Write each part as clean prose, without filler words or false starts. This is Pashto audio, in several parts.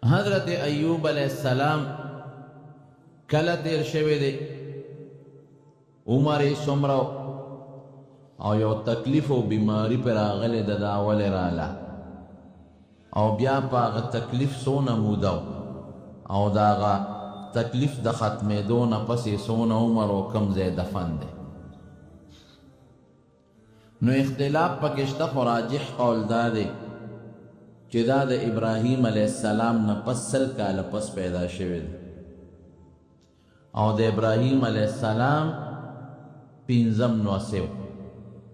حضرت ایوب علیہ السلام کله تیر شوی دی، عمر یې څومره او یو تکلیف او بیماری پر راغلی د دا اولې راله او بیا په هغه تکلیف څونه موده او د هغه تکلیف د ختمېدو نه پسې څونه عمر او کم ځای دفن دی. نو اختلاف پکې شته، خو راجح قول دا دی چې دا د ابراهیم علیه السلام نه پس 100 کاله پس پیدا شوی دی او د ابراهیم علیه السلام 5 نواسه و،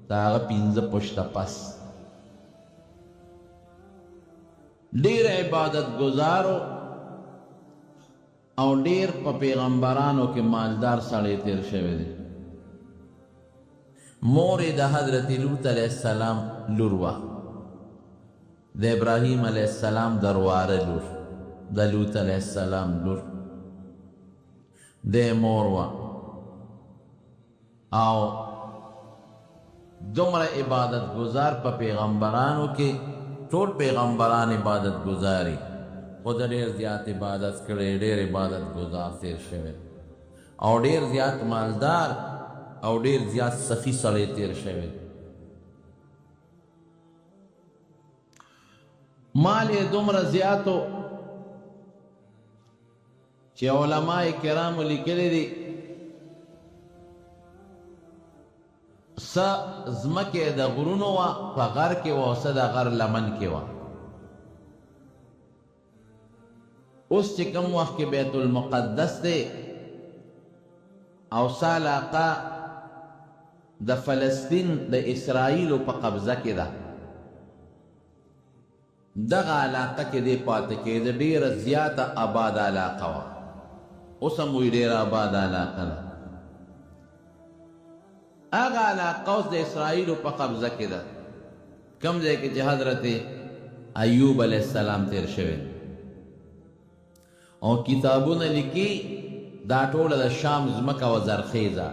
دا هغه 5 پشته پس. ډېر عبادت گزارو او ډېر په پیغمبرانو کې مالدار سړی تیر شوی دی. مور د حضرت لوط علیه السلام لور وه، د ابراهیم علیه السلام درواره لور، د لوط علیه السلام لور د مور وه او دومره عبادت گزار په پیغمبرانو کې ټول پیغمبران عبادت گزاري، خو د ډېر زیات عبادت کړی، ډېر عبادت گزار تیر شوی او ډېر زیات مالدار او ډېر زیات سخي سړی تیر شوی. مال یې دومره زیاتو چې علماء کرامو لیکلی دي څه ځمکې د غرونو وه په غر کې وه او څه د غر لمن کې وه. اوس چې کوم وخت کې بیت المقدس دی او څه علاقه د فلسطین د اسرائیلو په قبضه کې ده، دغه علاقه کې دی پاتې کېده، ډېره زیاته آباد علاقه وه، اوس هم وایي ډېره آباد علاقه ده. هغه علاقه اوس د اسرائیلو په قبضه کې ده، کوم ځای کې چې حضرت ایوب علیه السلام تیر شوی او کتابونه لیکي دا ټوله د شام ځمکه وه زرخیزه،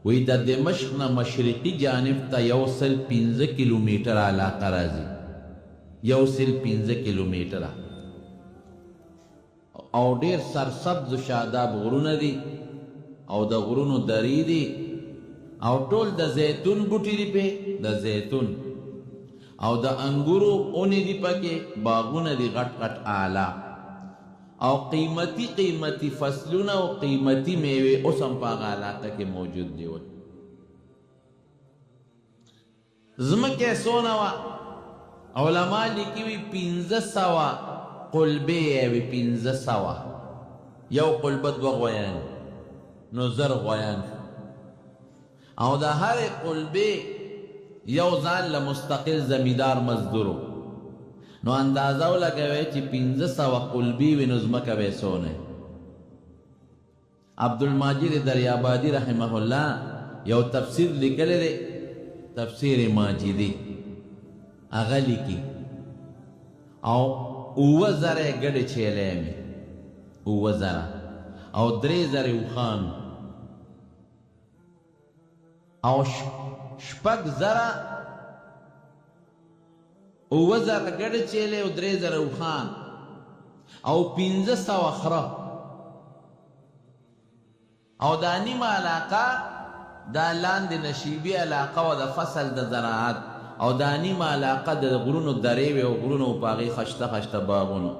وی د دمشق نه مشرقي جانب ته 105 کیلومیټر علاقه راځي، 105 کیلومیټره او ډېر سرسبز شاداب غرونه دي او د غرونو درې دي او ټول د زیتون بوټي دي پې، د زیتون او د انګورو اونې دي پکې، باغونه دي غټ غټ اعلی او قیمتي قیمتي فصلونه او قیمتي میوې اوس هم په هغه علاقه کې موجود دي. ځمکې څونه وه؟ علما لیکي وي 1500 قلبې یې وي، 1500 یو قلبه 2 غویان نو 1000 غویان او د هرې قلبې یو ځان له مستقل زمیندار مزدورو، نو اندازه ولګوئ چې 1500 قلبې وي نو ځمکه به یې څونه. عبدالماجد دریابادي رحمه الله یو تفسیر لیکلی دی، تفسیر ماجدي، هغه لیکي او 9000 ګډې چیلې مې 9000 او 3000 اوښان او 6000 ګډې چیلې او 3000 اوښان او 1500 خره او دا نیمه علاقه دا لاندې نشیبي علاقه وه د فصل د زراعت او دا نیمه علاقه د غرونو درې وې او غرونو په هغې خشته خشته باغونو.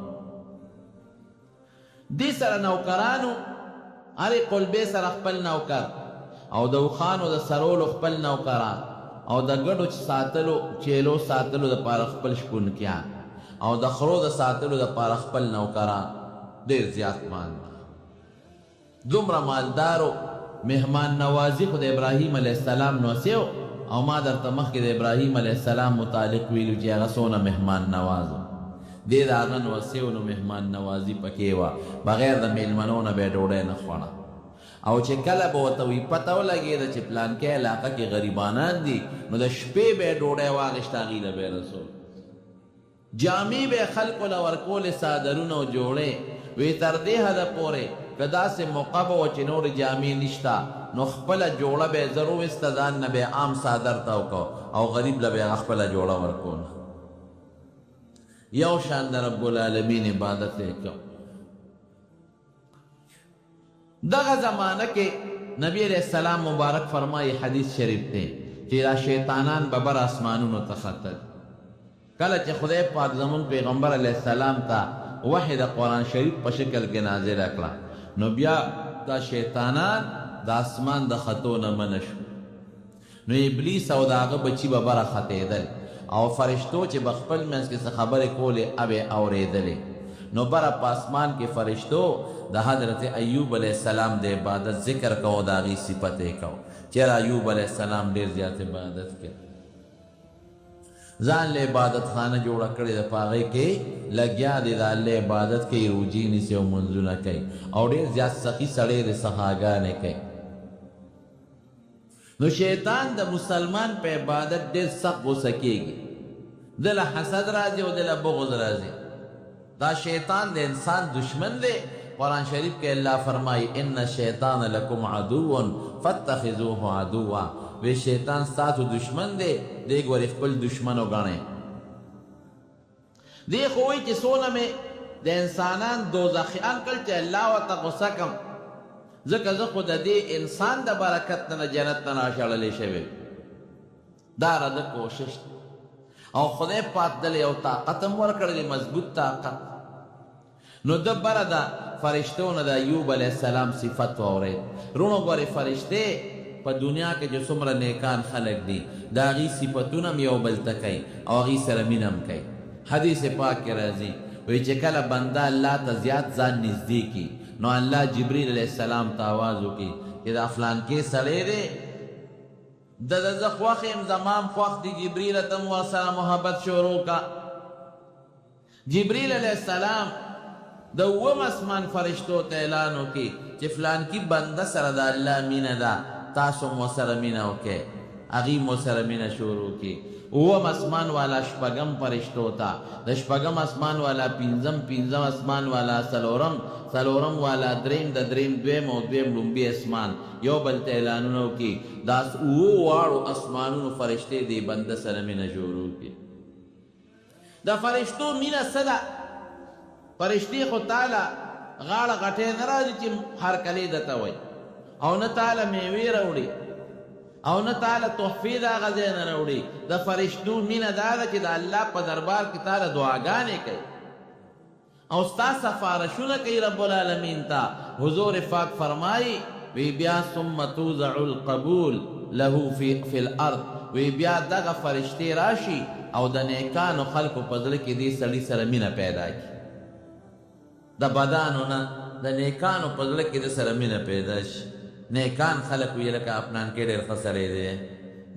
دې سره نوکرانو، هرې قلبې سره خپل نوکر او د اوښانو د سرولو خپل نوکران او د ګډو ساتلو چیلو ساتلو دپاره خپل شپونکیان او د خرو د ساتلو دپاره خپل نوکران. ډېر زیات مال، دومره مالدارو. مهمان نوازي خو د ابراهیم علیه السلام نوسې و او ما درته مخکې د ابراهیم علیه السلام متعلق ویلو چې هغه څونه مهمان نواز و، دې د هغه نوسې و نو مهمان نوازي پکې وه، بغیر د میلمنو نه به یې ډوډۍ نه خوړه او چې کله به ورته وي پته ولګېده چې پلانکې علاقه کې غریبانان دي نو د شپې به یې ډوډۍ واخېسته، هغې له به یې رسول. جامې به یې خلکو له ورکولې، څادرونه او جوړې، وی تر دې حده پورې که داسې موقع به وه چې نورې جامې نشته نو خپله جوړه به یې زر وویسته، ځان نه به یې عام څادر تاو کو او غریب له به یې هغه خپله جوړه ورکوله. یو شان د رب العالمین عبادت یې کو. دغه زمانه کې نبی علیہ السلام مبارک فرمایي حدیث شریف دی چې دا شیطانان به بر اسمانونو ته ختل. کله چې خدای پاک زمون پیغمبر علیہ السلام ته وحی د قرآن شریف په شکل کې نازله کړه، نو بیا دا شیطانان د اسمان د خطو نه منع شو. نو ابلیس او د هغه بچي به بره ختېدل او فرشتو چې به خپل منځ کې څه خبرې کولې هغې اورېدلې. نو بره په اسمان کې فرشتو د حضرت ایوب علیہ السلام د عبادت ذکر کو، د هغې صفت یې کو. چېرې ایوب علیہ السلام ډېر زیات عبادت کوي، ځان له عبادت خانه جوړه کړې ده، په هغې کې لګیا دی د الله عبادت کوي، روجې نیسي او منځونه کوي او ډېر زیات سخي سړی دی، سخاګانې کوي. نو شیطان د مسلمان په عبادت ډېر سخت غوسه کېږي، دله حسد راځي او دله بغض راځي. دا شیطان د انسان دشمن دی. قرآن شریف کې اللہ فرمائی ان الشیطان لکم عدو فاتخذوه عدوا، وی شیطان ستاسو دشمن دی، دی ګورې خپل دشمن وګڼئ. دی خو وایي چې څونه مې د انسانان دوزخیان کړل چې الله ورته غوسه کړم، ځکه زه خو د دې انسان د برکت نه جنت ته ناشړلی شوی. دا رده کوشش دی او خدای پاک دله یو طاقت هم ورکړلی، مضبوط طاقت. نو د بره د فرشتو نه د ایوب علیہ السلام صفت واورېد. رونو ګورې فرشتې په دنیا کې چې څومره نیکان خلک دي د هغې صفتونه هم یو بل ته کوي او هغې سره مینه هم کوي. حدیث پاک کې راځي وایي چې کله بنده الله ته زیات ځان نږدې کي نو الله جبریل علیہ السلام ته آواز وکړي چې دا فلانکې سړی دی، د زه خوښ یم، زما هم خوښ دی، جبریله ته م ورسره محبت شروع کا. جبریل علیہ السلام د اووم اسمان فرشتو ته اعلان وکړي چې فلانکي بنده سره د الله مینه ده، تاسو م ورسره مینه وکړئ. هغې م ورسره مینه شروع کړي. اووم اسمان والا شپږم فرشتو ته، د شپږم اسمان والا پنځم، پنځم اسمان والا څلورم، څلورم والا دریم، د دریم دویم او دویم لومبي اسمان یو بل ته اعلانونه وکړي. دا اوو واړو اسمانونو فرشتې دې بنده سره مینه شروع کړي. د فرشتو مینه څه ده؟ فرشتې خو تاله غاړه غټې نه راځي چې هرکلی درته وایي، او نه تاله میوې راوړي او نه تاله تحفې د هغه ځای نه راوړي. د فرشتو مینه دا ده چې د الله په دربار کې تاله دعاګانې کوي او ستا سفارشونه کوي رب العالمین ته. حضور پاک فرمایي وی بیا ثم توزع القبول له فی الارض، وی بیا دغه فرشتې راشي او د نیکانو خلکو په زړه کې دې سړي سره مینه پیدا کړي. د بدانو نه د نیکانو په زړه کې د سره مینه پیدا شي. نیکان خلک وي لکه افنان کې ډېر ښه سړی دی،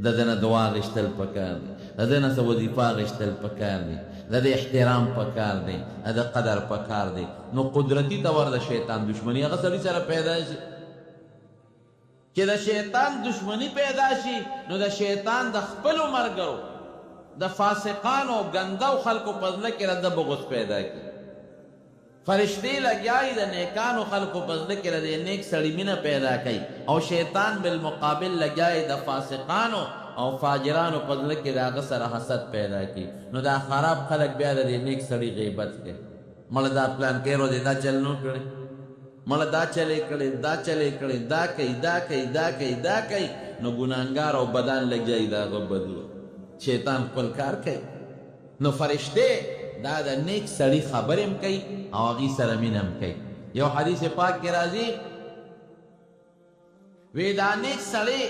د ده نه دعا غشتل پکار دی، د ده نه څه وظیفه غشتل پکار دی، د ده احترام پکار دی، د ده قدر پکار دی. نو قدرتي طور د شیطان دشمني هغه سړي سره پیدا شي. چې د شیطان دشمني پیدا شي نو د شیطان د خپلو ملګرو د فاسقانو او ګندو خلکو په زړه کې رده بغض پیدا کړي. فرشتې لګیایي د نیکانو خلکو په زړه کې د نیک سړي مینه پیدا کوي او شیطان بالمقابل لګیایي د فاسقانو او فاجرانو په زړه کې د هغه سره حسد پیدا کوي. نو دا خراب خلک بیا د نیک سړي غیبت کوي، مړه دا پلان کې روزې دا چل نو کړی، مړه دا چلې کړی، دا چلې کړی، دا کوي دا کوي دا کوي دا کوي. نو ګناهګار او بدان لګیایي د هغه بدو، شیطان خپل کار کوي. نو فرشتې دا د نیک سړي خبرې هم کوي او هغې سره مینه هم کوي. یو حدیث پاک کې راځي وی دا نیک سړی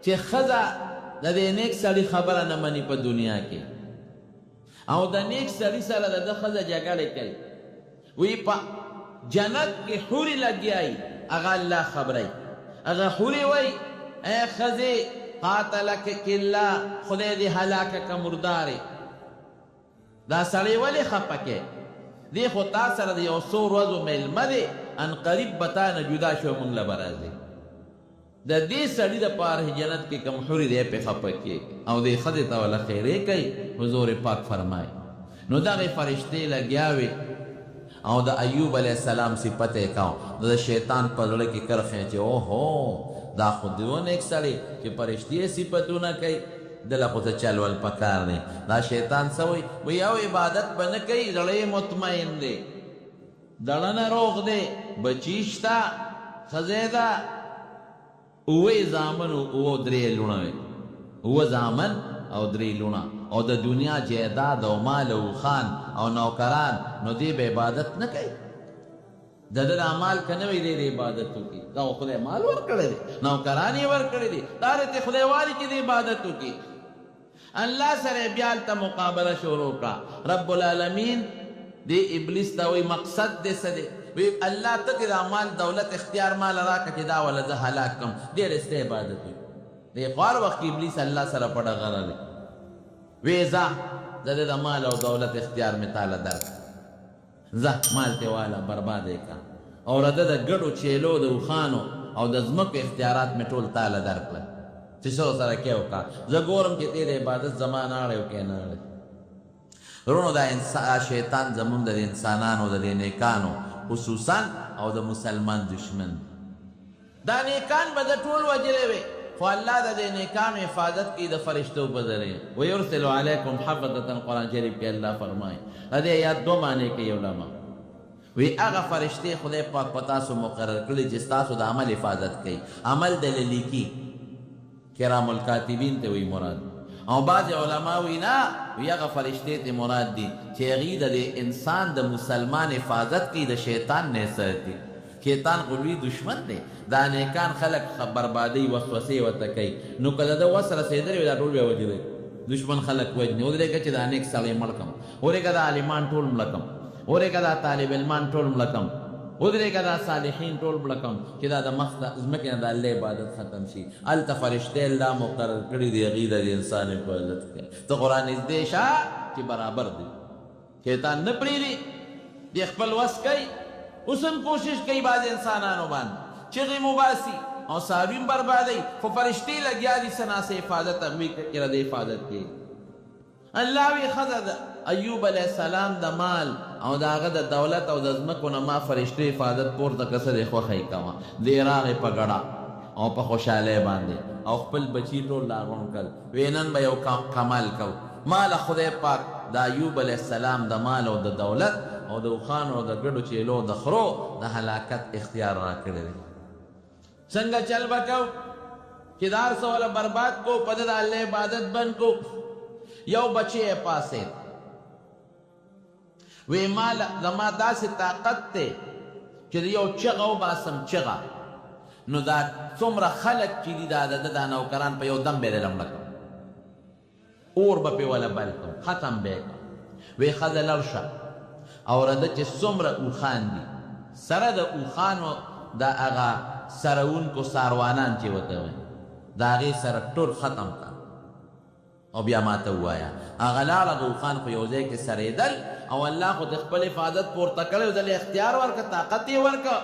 چې ښځه د دې نیک سړي خبره نه مني په دنیا کې او د نیک سړي سره د ده ښځه جګړې کوي، وی په جنت کې حورې لګیایي هغه الله خبروي. هغه حورې وایي ای ښځې قاتلک الله، خدای دې هلاکه که مردارې. دا سړی ولې خفه کې دی؟ خو تا سره د یو څو ورځو میلمه دی، ان قریب به تا نه جدا شو مونږ له به راځي. د دې سړي دپاره جنت کې کوم حورې دی پې خفه کېږي او دې ښځې ته وله خیرې کوي. حضور پاک فرمایي نو دغې فرشتې لګیا وې او د ایوب علیہ السلام صفت یې کو. د شیطان په زړه کې کرښې چې اوهو دا خو دوه نیک سړی چې فرشتې صفتونه کوي، دله خو ته چل ول پکار دی دا شیطان څه وایي وایي یو عبادت به نه کوي زړه مطمئن دی دړه نه روغ دی بچي شته ښځی ده اوه زامن اوه درې لوڼه وي اوه زامن او درې لوڼه او د دنیا جیداد او مال او خان او نوکران نو دی به عبادت نه کوي د ده د اعمال که نه وي دی د عبادت وکړي دا خو خدای مال ورکړی دی نوکران یې ورکړی دي دا رته خدای والي چې د عبادت وکړي الله سره بیا هلته مقابله شروع کړه رب العالمین دی ابلیس ته وایي مقصد دی څه دی وی الله ته چې د مال دولت اختیار مال راکړه چې دا وله زه هلاک کړم ډېر سته عبادت وکړي د خوار وخت کې ابلیس الله سره په ډغره دی وی ځه زه د مال او دولت اختیار مې تاله درکړه ځه مال ته واله برباد یې کړه او رده د ګډو چیلو د اوښانو او د ځمکو اختیارات مې ټول تاله درکړه چې څه سره کې وکړه زه ګورم چې دې د عبادت زما نه اړی او کې نه اړی ورونو دا شیطان زمونږ د انسانانو د دې نیکانو خصوصا او د مسلمان دشمن دا نیکان به د ټول وجلې وي خو الله د دې نیکانو حفاظت کوي د فرشتو په ذریعه ویرسل علیکم حفظة قرآن شریف کې الله فرمایي د دې آیات دو معنی کوي علما وی هغه فرشتې خدای پاک په تاسو مقرر کړي چې ستاسو د عمل حفاظت کوي عمل د لیکي کرام الکاتبین ته وی مراد او بعض علما وی نه وی هغه فرشتې ته مراد دي چې هغوی د انسان د مسلمان حفاظت کوي د شیطان نه ساتي شیطان خو لوی دشمن دی دا نیکان خلک بربادۍ وسوسې ورته کوي نو که د ده وس رسېدلی وي دا ټول بیا وجلی دشمن خلک وجني ودرېږه چې دا نیک سړی مړ کړم ورېږه دا عالمان ټول مړه کړم ورېږه دا طالب علمان ټول مړه کړم ودرېږه دا صالحین ټول مړه کړم چې دا د مخ ځمکې نه د الله عبادت ختم شي هلته فرشتې الله مقرر کړي دي هغوی د انسان حفاظت کوي ته خو رانږدې شه چې برابر دی شیطان نه پرېږدي دی خپل وس کوي اوس هم کوشش کوي بعض انسانانو باندې چغې مو باسي او څاروي بربادوي خو فرشتې لګیا دي څه ناسې حفاظت هغوی کې د حفاظت کوي الله وی ښځه د ایوب علیه السلام د مال او د هغه د دولت او د ځمکو نه ما فرشتې حفاظت پورته که څه دی خوښه یې کوه دی راغې په ګډه او په خوشحالۍ باندې او خپل بچي ټول لاغون کړل وی نن به یو کمال کو ما له خدای پاک د ایوب علیه السلام د مال او د دولت او د اوښانو او د ګډو چیلو د خرو د هلاکت اختیار راکړی دی څنګه چل به کوو چې دا هر څه والا برباد کو په ده د الله عبادت بند کو یو بچی یې پاسېد وی ما زما داسې طاقت دی چې د یو چغه وباسم چغه نو دا څومره خلک چې دي دا د ده دا نوکران په یو دم به یې لمړه کړم اور به پې وله بل کړم ختم به یې کړم وی ښځه لړ شه او رده چې څومره اوښان دي سره د اوښانو د هغه سروونکو ساروانان چې ورته وایي د هغې سره ټول ختم کړه او بیا ماته ووایه هغه لاړه د اوښان په یو ځای کې سرېدل او الله خو د خپل حفاظت پورته کړی و دله اختیار ورکړه طاقت یې ورکړه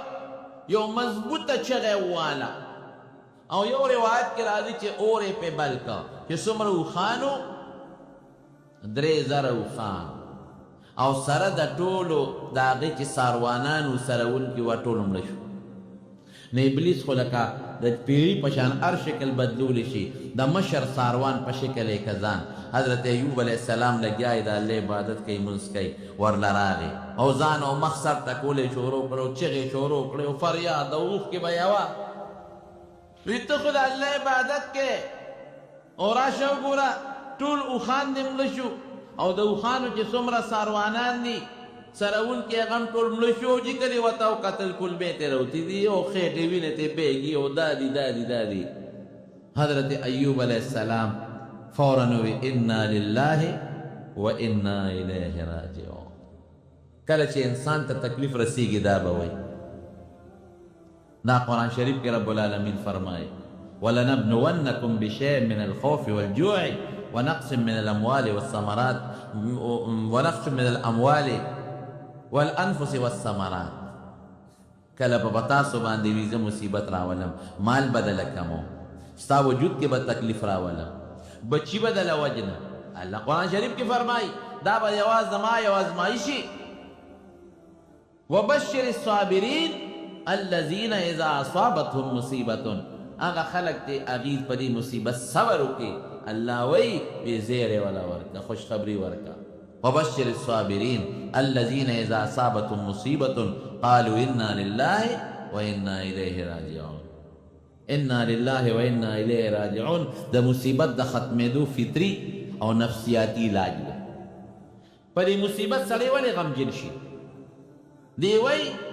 یو مضبوطه چغه یې وواله او یو روایت کې راځي چې اور یې پې بل کړه چې څومره اوښانو 3000 اوښان او سره د ټولو د هغې چې ساروانانو سروونکي وه ټول مړه شو نو ابلیس خو لکه د پیري په شان هر شکل بدلولی شي د مشر ساروان په شکل یې کزان حضرت ایوب علیه السلام لګیا یې د الله عبادت کوي مونځ کوي ورله راغې او ځان او مخ سر ته کولی شروع کړه او چغې شروع کړې او فریاد د اوښکې به یوه وي ته خو د الله عبادت کوې او راشه وګوره ټول اوښان دې مړه شو او د اوښانو چې څومره ساروانان دي سروونکي هغه هم ټول مړه شو چې کلي ورته وکتل کلبې ترې راوتې دي او خېټې وینې ترې بېږي او دا دي دا دي دا دي حضرت ایوب علیه السلام فوراً وی انا لله و انا الیه راجعون کله چې انسان ته تکلیف رسیږي دا به وایي دا قرآن شریف کې رب العالمین فرمایي ولنبلونکم بشیء من الخوف والجوع ونقص من الاموال والثمرات ونقص من الاموال والانفس والثمرات کله په تاسو باندې ویزه مصیبت راولم مال بدل کمو ستا وجود کې به تکلیف راولم بچی بدل وجنه الله قرآن شریف کې فرمایي دا به یواز زما یو ازمایشي وبشر الصابرین الذین اذا اصابتهم مصیبة هغه خلق ته اغیز په دې مصیبت صبر وکړي الله وی وی زیره ولا ورکا خوش خبری ورکا وبشر الصابرین الذين اذا اصابتهم مصیبه قالوا انا لله وانا الیه راجعون انا لله وانا الیه راجعون د مصیبت د ختمېدو فطری او نفسیاتی علاج دی په دې مصیبت سړی ولې غمجن شي دی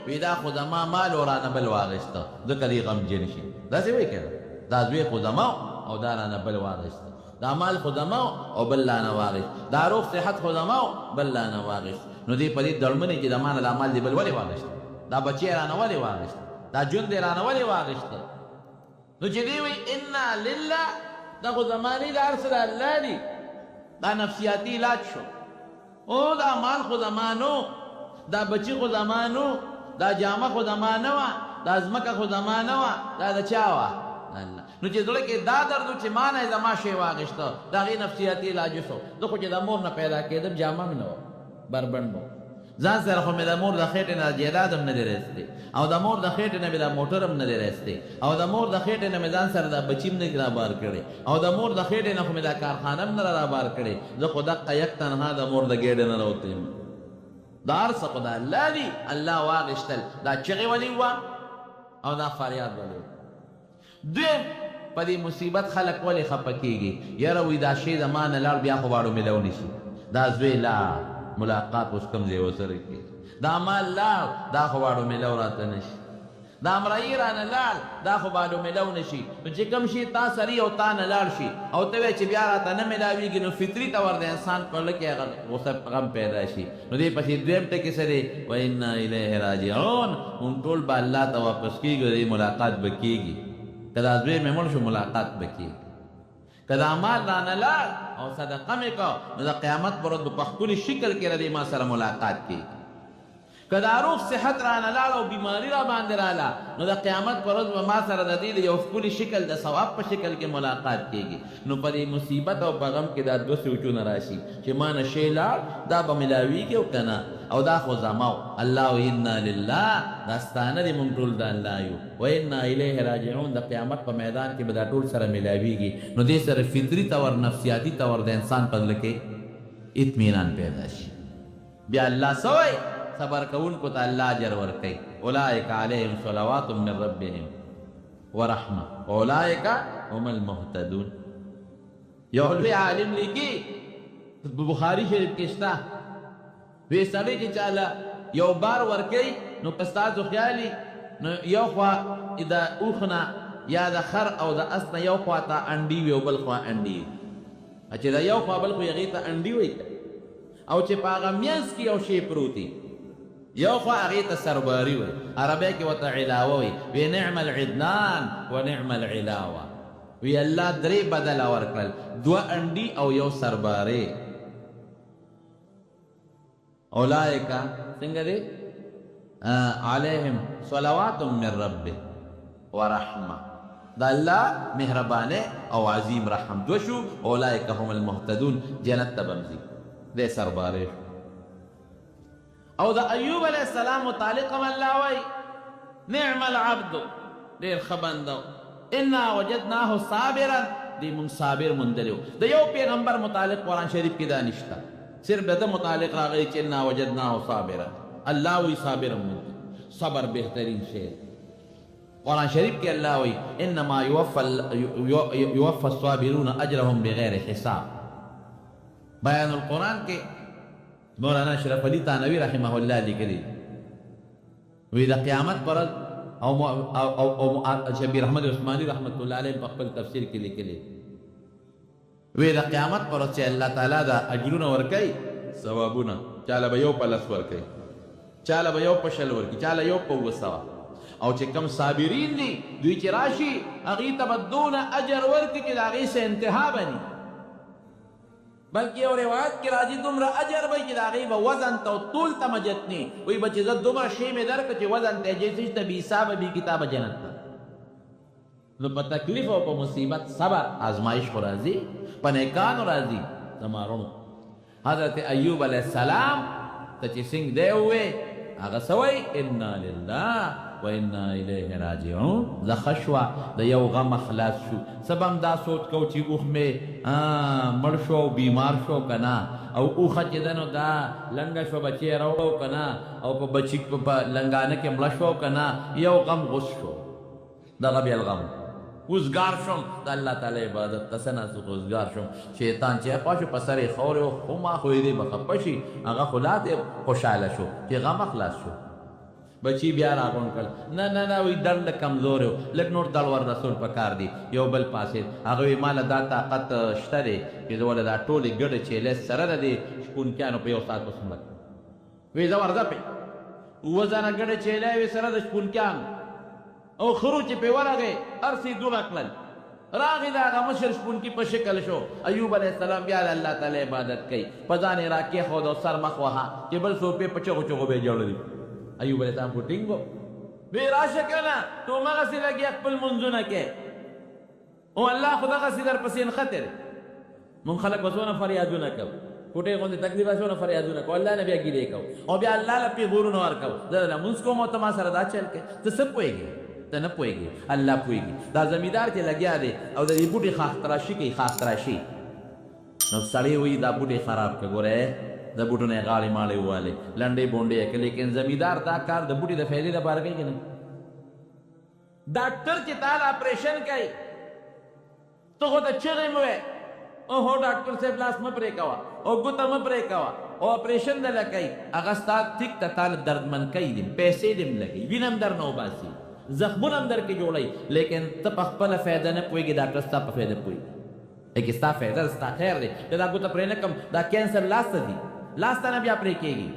وی دا خو زما مال ورانه بل واغېسته ځکه دی غمجن شي داسې وایي که نه دا زوی خو زما او دا رانه بل واغېسته دا مال خو زما او بل لانه واغېست دا روغ صحت خو زما او بل لانه واغېست نو دی په دې دړمنې چې د ما نه دا مال دی بل ولې واغېسته دا بچی رانه ولې واغېسته دا ژوند دی رانه ولې واغېسته نو چې دی وی انا لله دا خو زما نه دا هر څه د الله دي دا نفسیاتي علاج شو او دا مال خو زما نو دا بچی خو زما نو دا جامه خو زما نه وه دا ځمکه خو زما نه وه دا د چا وه الله نو چې زړه کې دا درد و چې ما نه زما شی واغېسته د هغې نفسیاتي علاج شو زه خو چې د مور نه پیدا کېدم جامه مې نه وه بربنډ مو ځان سره خو مې د مور د خېټې نه جیداد هم نه دی رستی او د مور د خېټې نه مې دا موټر هم نه دی رستی او د مور د خېټې نه مې ځان سره دا بچي هم نه رابار کړی او د مور د خېټې نه خو مې دا کارخانه هم نه رابار کړی زه خو دقه یک تنها د مور د ګېډې نه راوتی یم دا هر څه خو د الله دي الله واغېستل دا چغې ولې وه او دا فریاد ولې دویم په دې مصیبت خلک ولې خفه کېږي یاره وایي دا شی د ما نه لاړ بیا خو باړو میلو نشي دا زوی لاړ ملاقات اوس کوم ځای ورسره کېږي دا مال لاړ دا خو باړو میلو راته نشي دا امرایي رانه لاړ دا خو باړو میلو نشي نو چې کوم شي تا سري او تا نه لاړ شي او ته وایې چې بیا راته نه میلاویږي نو فطري طور د انسان په زړه کې هغه غصه غم پیدا شي نو دې پسې دویم ټکي څه دی وانا الیه راجعون موږ ټول به الله ته واپس کېږو دې ملاقات به کېږي که دا زوی مې مړ شو ملاقات به کېږي که دا مال رانه لاړ او صدقه مې کو نو د قیامت پر ورځ به په ښکلي شکل کې ردې ما سره ملاقات کېږي که دا روغ صحت رانه لاړ او بیماري را باندې راله نو د قیامت پر ورځ به ما سره د دې د یو ښکلي شکل د ثواب په شکل کې ملاقات کېږي نو په دې مصیبت او په غم کې دا دوه سوچونه راشي چې ما نه شی لاړ دا به میلاویږي او که نه او دا خو زما الله و انا لله دا ستانه دي موږ ټول د الله یو و انا الیه راجعون د قیامت په میدان کې به دا ټول سره میلاویږي نو دې سره فطري طور نفسیاتي طور د انسان په زړه کې اطمینان پیدا شي بیا الله څه وایي صبر کوونکو ته الله اجر ورکوي اولئک علیهم صلوات من ربهم ورحمه اولئک هم المهتدون یو لوی عالم لیکي بخاري شریف کې شته وی سړی چې چاله یو بار ورکوي نو په ستاسو خیالي نو یو خوا د اوښ نه یا د خر او د اس نه یو خوا ته انډي وي او بل خوا انډي وي چې د یو خوا بل خو هغې ته انډي وایي او چې په هغه منځ کې یو شی پروت یو خوا هغې ته سرباري وایي عربی کې ورته علاوه وایي وی نعم العدنان و نعم العلاوه وی الله درې بدله ورکړل دوه انډي او یو سرباري اولئک څنګه دی علیهم صلوات من ربه ورحمه دا الله مهربانه او عظیم رحم دو شو اولئک هم المهتدون جنت ته بمځي دې سرباري او د ایوب علیه السلام متعلق هم الله وایي نعم العبد ډېر ښه بنده انا وجدناه صابرا دې مونږ صابر موندلی د یو پیغمبر متعلق قرآن شریف کې دا نشته صرف د ده متعلق راغلی چې انا وجدناه صابرا الله وی صابر موندلی صبر بهترین شی قرآن شریف کې الله وی انما یوفى الصابرون اجرهم بغیر حساب بیان القرآن کې مولانا اشرف علی تانوی رحمه الله لیکلی وی د قیامت پر او شبیر احمد عثماني رحمت الله علیه په خپل تفسیر کې لیکلی وی د قیامت پر چې الله تعالی دا اجرونه ورکوي ثوابونه چاله به یو په لس ورکوي چاله به یو په شل ورکوي چاله یو په اووه سوه او چې کم صابرین دي دوی چې راشي هغې ته به دونه اجر ورکړي چې د هغې څه انتها به ني بلکې یو روایت کې راځي دومره اجر به چې د هغې به وزن ته او طول ته مجت ني وایي به چې زه دومره شی مې درکړه چې وزن ته یې جیسې ته بې حسابه بې کتابه جنت ته نو په تکلیف او په مصیبت صبر آزمایش خو راځي په نیکانو راځي زما رونو حضرت ایوب علیه السلام ته چې څنګه دی ووې هغه سوی انا لله و انا الیه راجعون د خشوه د یو غم خلاص شو سبم دا سوچ کو چې اوخ مې مړ شو بیمار شو کنا او اوخه چې دنو دا لنګه شو بچی راوړو کنا او په بچی په لنګانه کې مړ شو کنا یو غم غوس شو دغه بیا الغم وزګار شم د الله تعالی عبادت تسنه وزګار شم شیطان چې پاشو په سر یې خورې خو ما خو دې بخپه شي هغه خو لا دې خوشحاله شو چې غم خلاص شو بچی بیا راغون کړ نه نه نه وی ډنډ کمزور و لږ نور دل ور رسول پکار دی یو بل پاسې هغه وی مال دا طاقت شته دی چې زه دا ټولې ګډې چیلې سره د دې شپونکیانو په یو ساعت پسنده وی زه ورځه پې اووه ځانه ګډې چیلې وې سره د شپونکیانو او خرو چې پې ورغې هر څه یې دوړه کړل راغی د هغه مشر شپونکي په شکل شو ایوب علیه السلام بیا د الله تعالی عبادت کوي په ځان یې راکېښود او سر مخ وهه چې بل څوک پې په چغو چغو به یې جوړوي ایوب علیہ السلام کو ټینګو وی راشه کنه تو مغسې لګیا خپل منځونه کې او الله خو دغسې در پسې نښتې دی مونږ خلک به څونه فریادونه کوو کوټې غوندې تکلیف څونه فریادونه کوو الله نه بیا ګیلې کوو او بیا الله له پیغورونه ورکوو زه لمونځ کوم او ته ما سره دا چل کوې ته څه پوهېږې ته نه پوهېږې الله پوهېږي دا زمیندار چې لګیا دی او د دې بوټي خاختراشي کوي خاختراشي نو سړی وایي دا بوټي خراب کړه ګوره د بوټو نه غاړې ماړې ووالې لنډې بونډې یې کړې لیکن زمیندار دا کار د بوټي د فایدې لپاره کوي که نه ډاکټر چې تا له اپریشن کوي ته خو ته چغې مه وایې اوهو ډاکټر صاحب لاس مه پرې کوه او ګوته مه پرې کوه او اپریشن دله کوي هغه ستا ټیک ته تا له دردمن کوي دي پیسې دې هم لګوي وینه هم در نه وباسي زخمونه هم در کې جوړوي لیکن ته په خپله فایده نه پوهېږي ډاکټر ستا په فایده پوهېږي لیکن ستا فایده ستا خیر دی چې دا ګوته پرې نه کړم دا کینسر لاس ته دي لاس ته نه بیا پرې کېږي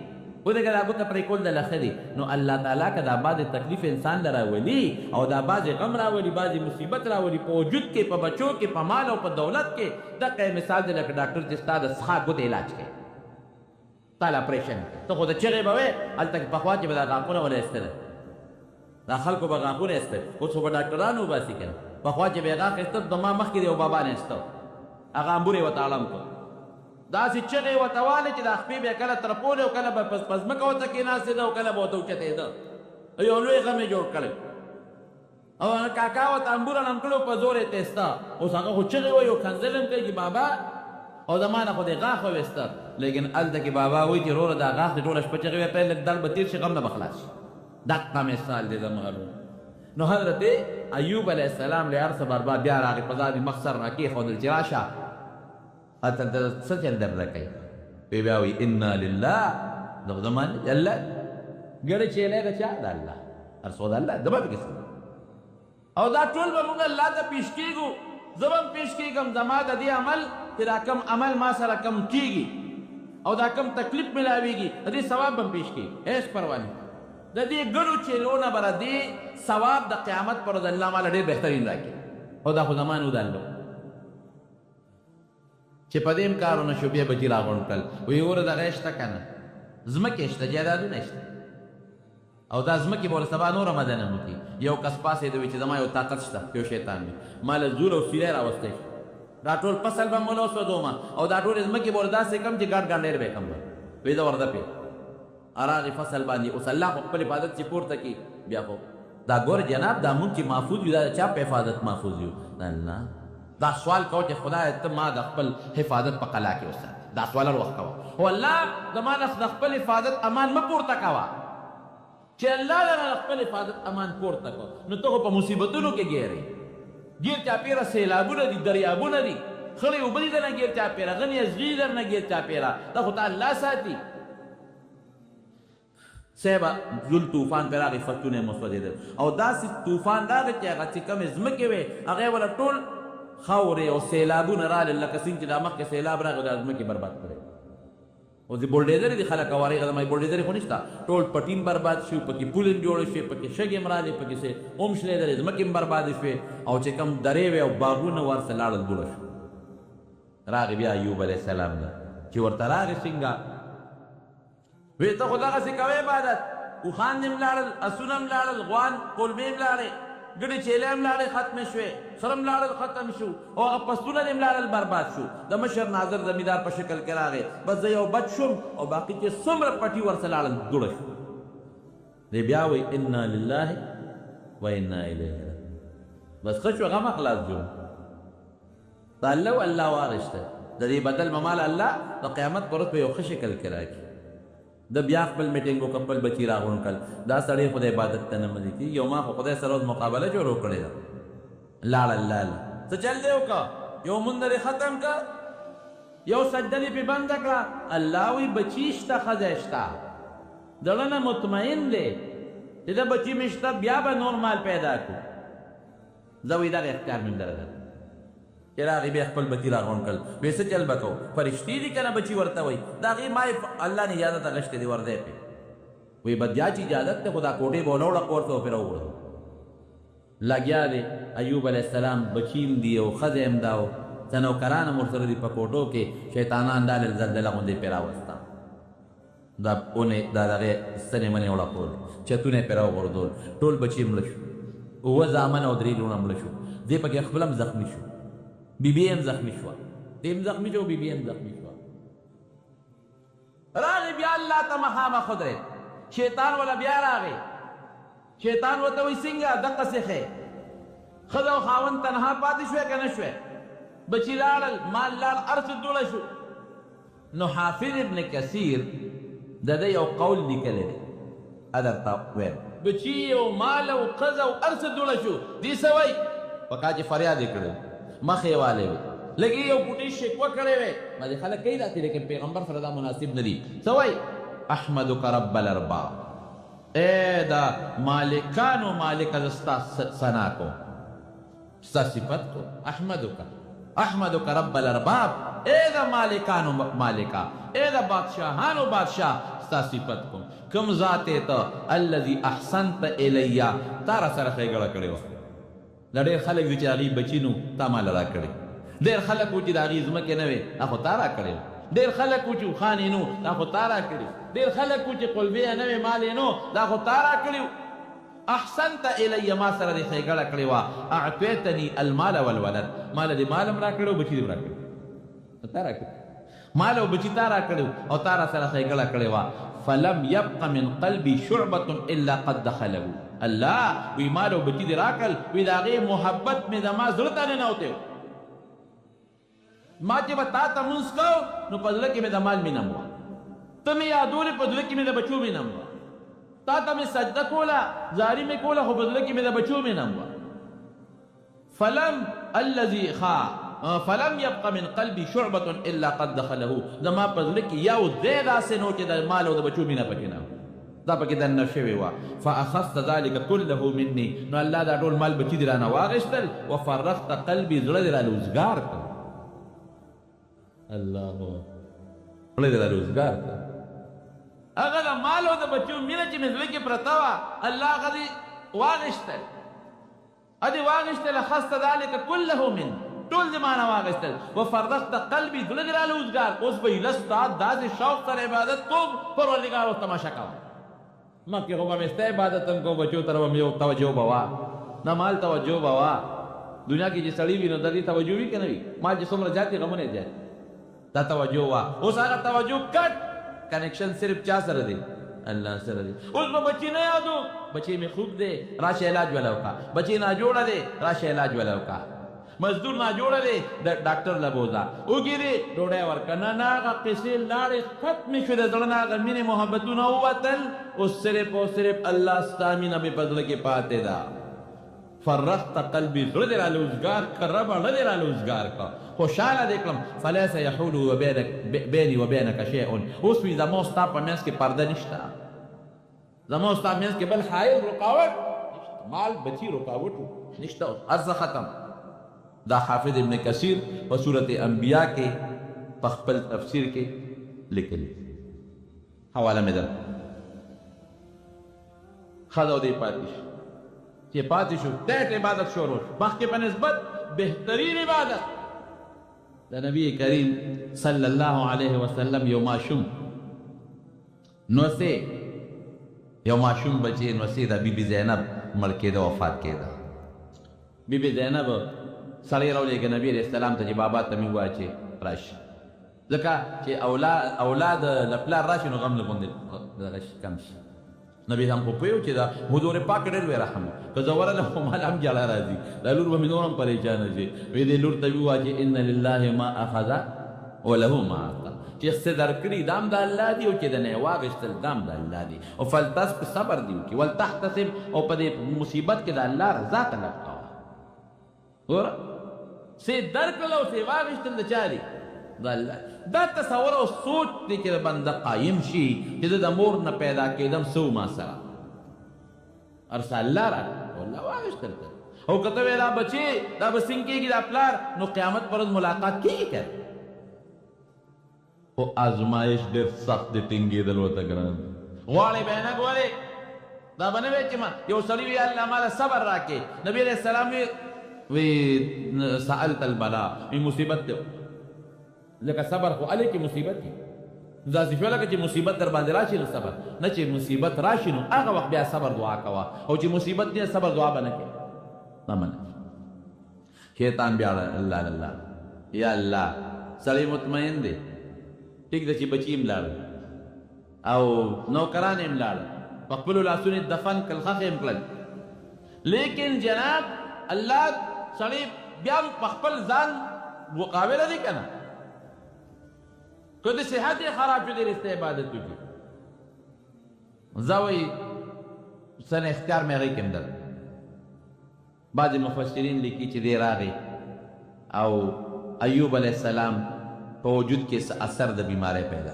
ودې دا ګوته پرې کول دله ښه دي نو الله تعالی که دا بعضې تکلیف انسان له راولي او دا بعضې غم راولي بعضې مصیبت راولي په وجود کې په بچو کې په مال او په دولت کې دقه مثال دی لکه ډاکټر چې ستا د څښاک ګوتې علاج کوي تا له اپریشن ته خو د چغې به وې هلته پخوا چې به دا غاښونه ونه ایستله دا خلکو به غاښونه ایستل اوس خو به ډاکټران وباسي که نه پخوا چې به یې غاښ ایسته د ما مخکې د یو بابا نه ایسته هغه امبور یې ورته اړم کړ داسې چغې ورته والې چې دا خپې به یې کله ترپولې او کله به په ځمکه ورته کېناستېده او کله به ورته اوچتېده یو لوی غم یې جوړ کړی او کاکا ورته امبور اړم کړی په زور یې تېسته اوس هغه خو چغې وایي او کنځل هم کوي بابا او زما نه خو دې غاښ وویسته لیکن هلته کې بابا وایي چې وروره دا غاښ دې ټوله شپه چغې ویې پیل لږ دل به تېر شي غم نه به خلاص شي دقه مثال دی د معلوم نو حضرت ایوب علیه السلام له هر څه برباد بیا راغی په ځان یې مخ سر راکېښودل چې راشه هلته د څه چل درله کوي وی بیا وایي انا لله دغه زمانې د الله ګډه چیلی د چا د الله هر څه د الله د به پکې او دا ټول به موږ الله ته پیش کېږو زه به هم پیش کېږم زما د دې عمل چې دا کم عمل ما سره کم کېږي او دا کم تکلیف ملاویږي د دې ثواب به هم پیش کېږي هېڅ پروا نه د دې ګډو چیلو نه به د دې ثواب د قیامت پر ورځ الله ماله ډېر بهترین راکړي او دا خو زما نه د الله چې په دې هم کارونه شو بیا بچي راغونډ کړل وایي وره دغه شته که نه ځمکې شته جایدادونه شته او دا ځمکې به ورله سبا نوره مده نه وکړي یو کس پاسېده وي چې زما یو طاقت شته یو شیطان وي ما له زور او سیری راوستی شو دا ټول فصل به موله وسوځومه او دا ټولې ځمکې به ورله داسې کم چې ګډ ګډ ډېر به یې کم وایي زه ورده پې اراغې فصل باندې اوس الله خو خپل حفاظت چې پورته کړي بیا خو دا ګور جناب دا مونږ چې محفوظ یو دا چا په حفاظت محفوظ یو الله دا سوال کوه چې خدای ته ما د خپل حفاظت په قلا کې وساتې دا سوال هر وخت کوه او الله زما نه د خپل حفاظت امان مه پورته کوه چې الله دغه خپل حفاظت امان پورته کوه نو ته خو په مصیبتونو کې ګیرې ګیر چاپېره سیلابونه دي دریابونه دي خړې اوبه دي درنه ګیر چاپېره غنې ازغي درنه ګیر چاپېره دا خو ته الله ساتي صحبه ذل طوفان پې راغی فصلونه یې مسودېدل او داسې طوفان راغی چې هغه چې کومې ځمکې وې هغې وله ټول خاورې او سیلابونه رالل لکه څنګه چې دا مخکې سیلاب راغی دا ځمکې برباد کړی او دې بولډیزرې دي خلک او هغې زما بولډیزرې خو نشته ټول پټیم برباد شو پکې پول هم جوړې شوې پکې شګې هم رالې پکې سې اوم شلېدلې ځمکې هم بربادې شوې او چې کوم درې وې او باغونه ورسه لاړل بوړه شو راغی بیا ایوب علیه السلام نه چې ورته راغی څنګه وی ته خو دغسې کوې عبادت اوښان دې هم لاړل اسونه هم لاړل غوان کولمې هم لاړې ګډې چیلې هم لاړې ختمې شوې سره هم لاړل ختم شو او هغه پسونه دې هم لاړل برباد شو د مشر ناظر زمیندار په شکل کې راغی بس زه یو بچ شوم او باقي چې څومره پټي ورسه لاړل دوړه شو دی بیا وی انا لله و انا الیه راجعون. بس ښه شو غم خلاص جوړ د الله او الله وارث دی د دې بدل ممال الله د قیامت پر ورځ په یو ښه شکل کې راکړي. د بیا خپل میټینګ وکړ خپل بچي راغونډ کړل دا سړی خدای عبادت ته نه ملي کېږي. یو ما خو خدای سره اوس مقابله جوړ کړې ده لاړ الله څه چل دی وکړه یو مندرې ختم کړه یو سجده دې پې بنده کړه. الله وی بچي شته ښځی شته زړه نه مطمئن دی چې د بچي مې شته بیا به نور مال پیدا کړو. زه وی دغه اختیار مې درکړ چې راغی بیا خپل بچي راغونډ کړل وی څه چل به کوو فرشتي دي که نه بچي ورته وایي د هغې ما الله نه اجازت اخیستې دي ورځی پې وی بدیا چې اجازت دی خو دا کوټې به ونه وړه کور ته به پرې راوغورځو. لګیا دی ایوب علیه السلام بچیم دي او ښځی هم دا و څه نوکران هم ورسره دي په کوټو کې شیطانان دا زلزله غوندې پرې راوسته دا اونې دا دغې ستنې منې وړپول چتونه یې پرې راوغورځول ټول بچي مړه شو 7 زامن او 3 لوڼه مړه شو. دې پکې خپل هم زخمي شو بیبي هم زخمي شوه دې هم زخمي شو بیبي هم زخمي شوه. راغی بیا الله ته مخامخ ودرېد شیطان ولا بیا راغی شیطان ورته وایي څنګه دقسې ښې ښځه او خاوند تنها پاتې شوې که نه شوې بچي لاړل مال لاړ هر څه دوړه شو. نو حافظ ابن کثیر د ده یو قول لیکلی دی درته ویم بچي او مال او ښځه او هر څه دوړه شو دې څه وایي پکا چې فریاد یې کړی مخ یې والی وي لږې یو بوټي شکوه کړی وی بعضې خلک کوي داسې لیکن پیغمبر سره دا مناسب نه دي. څه وایي احمدک رب الارباب ای دا مالکانو مالکه زه ستا ثنا کوم ستا صفت کو احمدک رب الارباب ای دا مالکانو مالکه ای دا بادشاهانو بادشاه ستا صفت کوم کوم ذات ته الذي احسنت الیا تا را سره ښېګړه کړې وه. دا ډېر خلک دي چې هغې بچي نو تا مال راکړې ډېر خلک و چې د هغې ځمکې نه وې دا خو تا راکړې ډېر خلک و چې اوښانې نو دا خو تا راکړې ډېر خلک و چې قلبې یې نه وې مال یې نو دا خو تا راکړې احسنت الی ما سره دې ښېګړه کړې وه اعطیتني المال والولد مال دې مال هم راکړی او بچي دې هم راکړي تا راکړي مال او بچي تا راکړي او تا را سره ښېګړه کړې وه فلم یبق من قلبي شعبة الا قد دخله الله وی مال او بچي دې راکړل وی د هغې محبت مې زما زړه ته ننوتی ما چې به تا ته مونځ کو نو په زړه کې مې د مال مینه وه ته مې یادولې په زړه کې مې د بچو مینه وه تا ته مې سجده کوله زاري مې کوله خو په زړه کې مې د بچو مینه وه فلم يبق من قلبي شعبة الا قد دخله زما په زړه کې یو ځای داسې نو چې د مال او د بچو مینه پکې نه دا پکې دننه شوې وه فاخذت ذلك كله مني نو الله دا ټول مال بچي دې رانه واخېستل وفرغت قلبي زړه دې رانه وزګار کړ الله زړه دې رانه وزګار کړ هغه د مال او د بچو مینه چې مې زړه کې پرته وه الله هغه دې واخېستل ادې واخېستل اخذت ذلك كله مني ټول دې مانه واخېستل وفرغت قلبي زړه دې رانه وزګار اوس به ایله ستا داسې شوق سره عبادت کوم پروردګار اوس تماشه کوم مخکې خو به مې ستا عبادت هم کوم بچو طرف هم یو توجه به وه نه مال توجه به وه دنیا کې چې سړي وي نو د دې توجه وي که نه وي مال چې څومره زیات وي غمونه یې زیات دا توجه وه اوس هغه توجه کټ کنیکشن صرف چا سره دی الله سره دی اوس به بچي نه یادو بچی مې خوب دی راشه علاج وله وکړه بچی ناجوړه دی راشه علاج وله وکړه مزدور ناجوړه دی د ډاکټر له بوځه وګیرې ډوډۍ ورکړه نه نه هغه قصې لاړې ختمې شوې د زړه نه هغه مینې محبتونه ووتل اوس صرف او صرف الله ستا مینه مې په زړه کې پاتې ده فرغت قلبي زړه دې راله وزګار کړه ربه زړه دې راله وزګار کړه خوشحاله دې کړم فلیس یحول بیني وبینک شیء اوس وي زما ستا په منځ کې پرده نشته زما ستا منځ کې بل حایل رکاوټ مال بچي رکاوټ نشته اوس هر څه ختم دا حافظ ابن کثیر په سورت انبیاء کې په خپل تفسیر کې لیکلي حواله مې در ښځه او دې پاتې شو چې پاتې شو ټیټ عبادت شروع شو مخکې په نسبت بهترین عبادت د نبی کریم صلی الله علیه وسلم یو ماشوم نوسې یو ماشوم بچی نوسې د بیبي زینب مړ کېده وفات کېده بیبي زینب سړی راولېږه نبي علیه السلام ته چې بابا ته مې ووایه چې راشي ځکه چې اولاد له پلار راشي نو غم له غوندې دغه شي کم شي نبی هم خو پوهیو چې دا حضور پاک ډېر لوی رحم که زه ورغلم خو مال هم جلا راځي دا لور به مې نور هم پریشانه شي وایي دې لور ته ووایه چې ان لله ما اخذ وله ما اعطى چې څه درکړي دا هم د الله دي او چې د نه یې واخېستل دا هم د الله دي او فلتصبر صبر دي وکړي ولتحتسب او په دې مصیبت کې د الله رضا طلب کوه ګوره څه درکړل او څه واخېستل د چا دي د الله دا تصور او سوچ دی چې د بنده قایم شي چې زه د مور نه پیدا کېدم څه ما سره ارسه الله راکړه الله واخېستل او که ته وایې دا بچې دا به څنګه کېږي دا پلار نو قیامت پر ورځ ملاقات کېږي که خو ازمایش ډېر سخت دی ټینګېدل ورته ګران غواړې به یې نه ګورې دا به نه وایې چې ما یو سړي وي الله ماله صبر راکړې نبي علیه السلام وی سألت البلا وی مصیبت دی ځکه صبر خو هلې کې مصیبت دی داسې شوه لکه چې مصیبت در باندې راشي نو صبر نه چې مصیبت راشي نو هغه وخت بیا صبر دعا کوه او چې مصیبت دی صبر دعا به نه کوې نه منه شیطان بیا الله الله یا الله سړی مطمئن دی ټیک ده چې بچي یې ملاړل او نوکران یې ملاړل په خپلو لاسونو یې دفن کړل ښخ یې کړل لیکن جناب الله سړی بیا په خپل ځان مقابله دی که نه که د صحت یې خراب شو دی رسته عبادت وکړي زه وایي سن اختیار مې هغې کې هم در بعضې مفسرین لیکي چې دی راغی او ایوب علیه السلام په وجود کې اثر د بیماری پیدا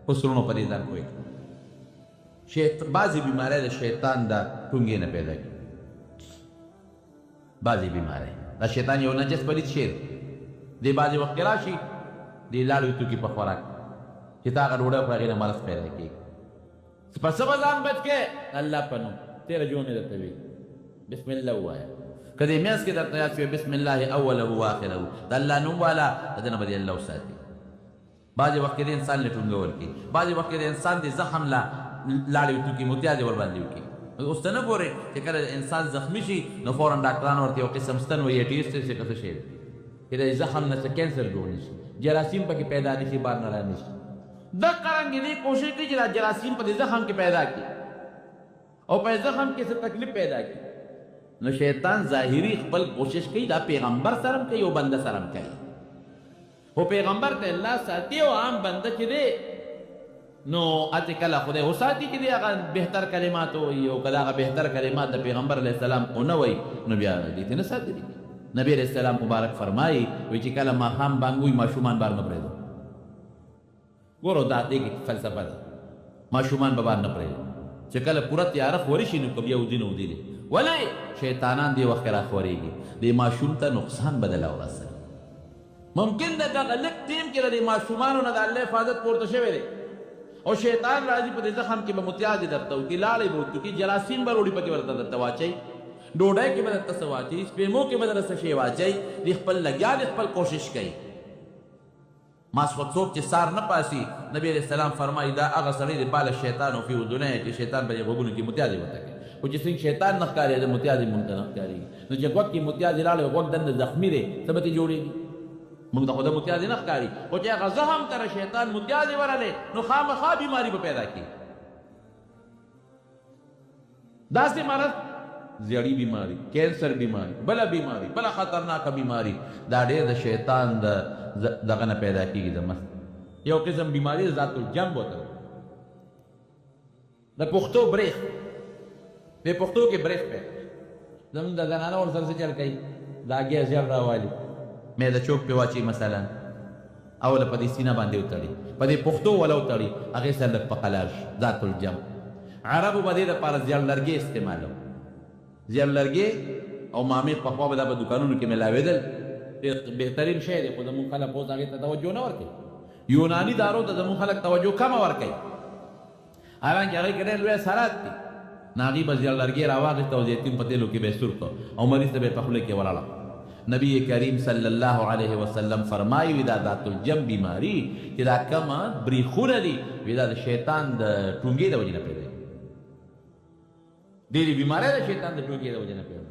خسرونو په دې ځان پوهېږي بعضې بیماری د شیطان د ټونګې نه پیدا کړي بعضې بیماری دا شیطان یو نجس پلید شی دی دی بعضې وخت کې راشي دی لاړوي توکي په خوراک چې تا هغه ډوډۍ خورې هغې نه مرض پیدا کېږي په څه به ځان بچ کې الله په نوم تېره جوړ مې درته وي بسم الله ووایه که دې میانځ کې درته یاد شوی بسم الله اوله واخره د الله نوم والا د ده نه به دې الله وساتي بعضې وخت کې د انسان له ټونګول کې بعضې وخت کې د انسان د زخم له لاړې وتوکي متیا دې ورباندې وکړي اوس ته نه ګورې چې کله انسان زخمي شي نو فورا ډاکټران ورته یو قسم ستن وایي ټیسټ چې څه شی دی چې د زخم نه څه کینسر جوړ نه شي جراثیم پکې پیدا نه شي بار نه را نه شي دا قرانګې دې کوشش کوي چې دا جراثیم په دې زخم کې پیدا کړي او په زخم کې څه تکلیف پیدا کړي نو شیطان ظاهري خپل کوشش کوي دا پیغمبر سره هم کوي او بنده سره هم کوي خو پیغمبر ته الله ساتي او عام بنده چې دی نو اته کله خدای هو ساتي چې دی هغه بهتر کلمات وایي او کله هغه بهتر کلمات د پیغمبر علیه السلام ونه وایي نو بیا دې ته نه ساتي نبی علیہ السلام مبارک فرمایي وی چې کله ماښام بانګ وي ماشومان بار نه پرېږدو ګورو دا دې کې فلسفه ده ماشومان به بار نه پرېږدو چې کله پوره تیاره خورې شي نو که بیا ودي نه ودي دی ولې شیطانان دې وخت کې راخورېږي دې ماشوم ته نقصان بدله ورسوي ممکن ده دغه لږ ټیم کې د ماشومانو نه د الله حفاظت پورته شوی دی او شیطان راځي په دې زخم کې به متیازې درته وکړي لاړې به ورته وکړي جراثیم به روډي پکې ورته درته واچوي ډوډۍ کې به درته څه واچوي سپېمو کې به درته څه شی واچوي دې خپل لګیا دې خپل کوشش کوي ماسخوتوب چې سار نه پاسي نبی علیه السلام فرمایي دا هغه سړی دی باله شیطان او فی اذنیه چې شیطان په دې غوږونو کې متیازې ورته کوي خو چې څنګه شیطان نه ښکاري د متیازې مونږ ته نه ښکارېږي نو چې غوږ کې متیازې لاړې غوږ دنده زخمي دی څه به ترې جوړېږي موږ ته خو د متیازې نه ښکاري خو چې هغه زخم ته شیطان متیازې ورلې نو خامخا بیماري به پیدا کړي داسې مرض زیړی بیماری کینسر بیماری بله بیماری بله خطرناکه بیماری دا ډېر د شیطان دغه نه پیدا کېږي د مست یو قسم بیماری ذات الجنب ورته د پښتو بریښ د پښتو کې بریښ پیدا زموږ د زنانه ورسره څه چل کوي د هګۍ زیړ راوالي معده چوک پې واچوي مثلا اوله په دې سینه باندې وتړي په دې پښتو وله وتړي هغې سره لږ په قلار شي ذات الجنب عربو به دې دپاره زیړ لرګي استعمالوي زیړ لرګي او مامې پخوا به دا په دوکانونو کې میلاوېدل بهترین شی دی خو زموږ خلک اوس هغې ته توجه نه ورکوي یوناني دارو ته زموږ خلک توجه کمه ورکوي حالانکې هغې کې ډېر لوی اثرات دي نو هغې به زیړ لرګي راواخېسته او زیتون په تیلو کې به یې سور کړه او مریض ته به یې په خوله کې ولاړه نبی کریم صلی الله علیه وسلم فرمایي وي دا ذات الجنب بیماري چې دا کومه بریښونه دي وي دا د شیطان د ټونګې د وجې نه پیدا ډېرې بیماری د شیطان د ټوکې د وجې نه پیدا